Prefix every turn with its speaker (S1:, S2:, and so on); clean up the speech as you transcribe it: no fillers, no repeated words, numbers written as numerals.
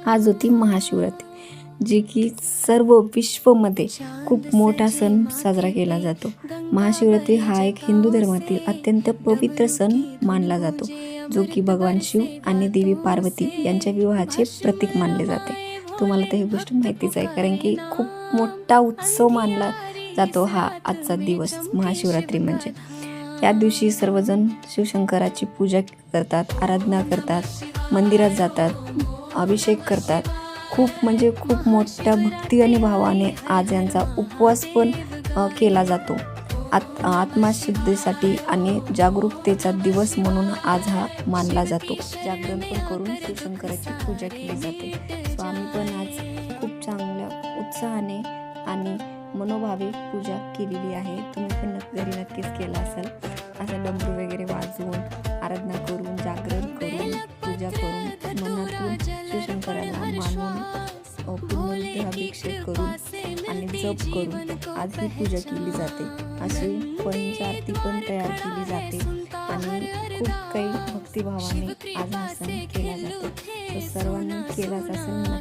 S1: आज होती महाशिवरात्री, जी की सर्व विश्वमध्ये खूप मोठा सण साजरा केला जातो। महाशिवरात्री हा एक हिंदू धर्मातील अत्यंत पवित्र सण मानला जातो, जो की भगवान शिव आणि देवी पार्वती यांच्या विवाहाचे प्रतीक मानले जाते। तुम्हाला तर ही गोष्ट माहितीच आहे, कारण की खूप मोठा उत्सव मानला जातो हा आजचा दिवस महाशिवरात्री म्हणजे। या दिवशी सर्वजण शिवशंकराची पूजा करतात, आराधना करतात, मंदिरात जातात, अभिषेक करतात। खूप मोठ्या भक्ती आणि भावाने आज यांचा उपवास पण केला जातो। आत्मशुद्धीसाठी आणि जागरूकतेचा दिवस म्हणून आज हा मानला जातो। जागरण पण करून शिवशंकराची पूजा केली जाते। सो आम्ही पण आज खूप चांगल्या उत्साहाने आणि मनोभावे पूजा केलेली आहे। तुम्ही पण घरी नक्कीच केला असेल। असं डमरू वगैरे वाजवून, आराधना करून, जागरण करून, पूजा करून, मनातून शिवशंकराला मानून, पूर्ण अभिषेक करून आणि जप करून आज ही पूजा केली जाते। अशी पंचारती पण तयार केली जाते आणि खूप काही भक्तिभावाने आज हा सण केला जातो। तर सर्वांनी केलाच असेल